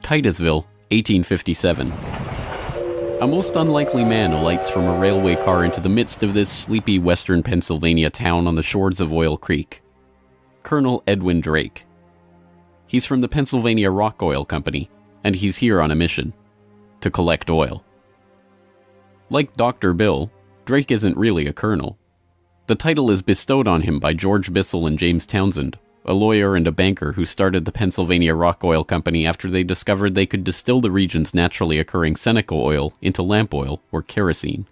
Titusville, 1857. A most unlikely man alights from a railway car into the midst of this sleepy western Pennsylvania town on the shores of Oil Creek. Colonel Edwin Drake. He's from the Pennsylvania Rock Oil Company, and he's here on a mission to collect oil. Like Dr. Bill, Drake isn't really a colonel. The title is bestowed on him by George Bissell and James Townsend, a lawyer and a banker who started the Pennsylvania Rock Oil Company after they discovered they could distill the region's naturally occurring Seneca oil into lamp oil or kerosene.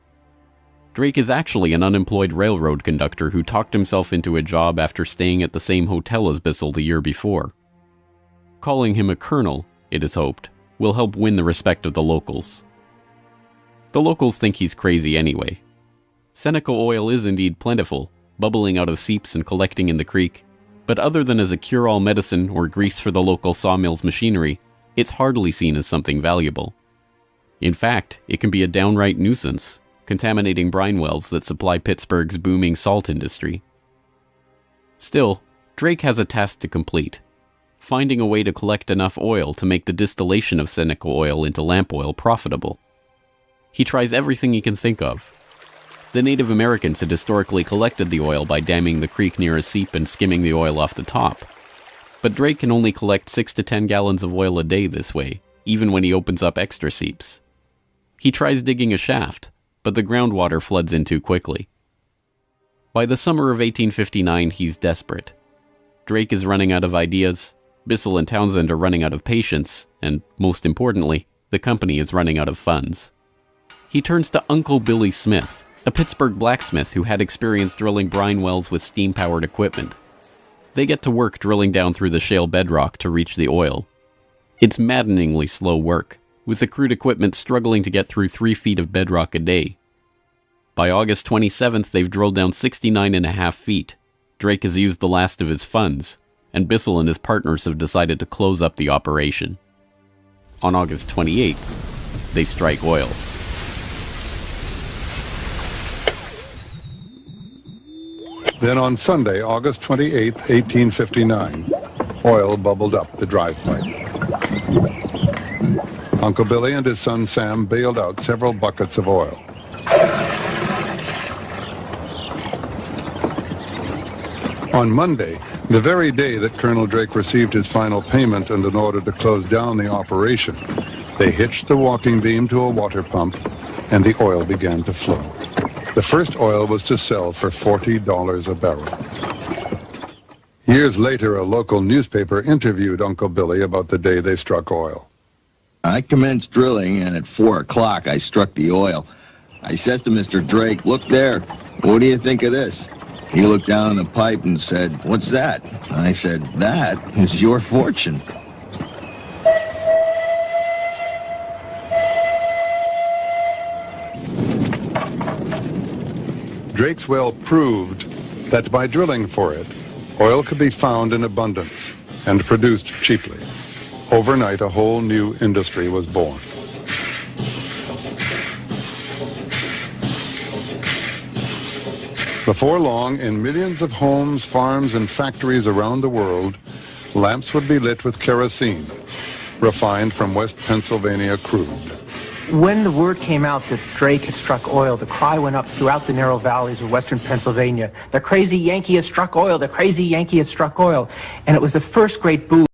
Drake is actually an unemployed railroad conductor who talked himself into a job after staying at the same hotel as Bissell the year before. Calling him a colonel, it is hoped, will help win the respect of the locals. The locals think he's crazy anyway. Seneca oil is indeed plentiful, bubbling out of seeps and collecting in the creek, but other than as a cure-all medicine or grease for the local sawmill's machinery, it's hardly seen as something valuable. In fact, it can be a downright nuisance, contaminating brine wells that supply Pittsburgh's booming salt industry. Still, Drake has a task to complete: finding a way to collect enough oil to make the distillation of Seneca oil into lamp oil profitable. He tries everything he can think of. The Native Americans had historically collected the oil by damming the creek near a seep and skimming the oil off the top. But Drake can only collect 6 to 10 gallons of oil a day this way, even when he opens up extra seeps. He tries digging a shaft, but the groundwater floods in too quickly. By the summer of 1859, he's desperate. Drake is running out of ideas, Bissell and Townsend are running out of patience, and, most importantly, the company is running out of funds. He turns to Uncle Billy Smith, a Pittsburgh blacksmith who had experience drilling brine wells with steam-powered equipment. They get to work drilling down through the shale bedrock to reach the oil. It's maddeningly slow work, with the crude equipment struggling to get through 3 feet of bedrock a day. By August 27th, they've drilled down 69.5 feet. Drake has used the last of his funds, and Bissell and his partners have decided to close up the operation. On August 28th, they strike oil. Then on Sunday, August 28, 1859, oil bubbled up the drive pipe. Uncle Billy and his son Sam bailed out several buckets of oil. On Monday, the very day that Colonel Drake received his final payment and an order to close down the operation, they hitched the walking beam to a water pump and the oil began to flow. The first oil was to sell for $40 a barrel. Years later, a local newspaper interviewed Uncle Billy about the day they struck oil. I commenced drilling, and at 4 o'clock I struck the oil. I says to Mr. Drake, "Look there, what do you think of this?" He looked down the pipe and said, "What's that?" I said, "That is your fortune." Drake's well proved that by drilling for it, oil could be found in abundance and produced cheaply. Overnight, a whole new industry was born. Before long, in millions of homes, farms, and factories around the world, lamps would be lit with kerosene, refined from West Pennsylvania crude. When the word came out that Drake had struck oil, the cry went up throughout the narrow valleys of western Pennsylvania. The crazy Yankee has struck oil, the crazy Yankee has struck oil. And it was the first great boom.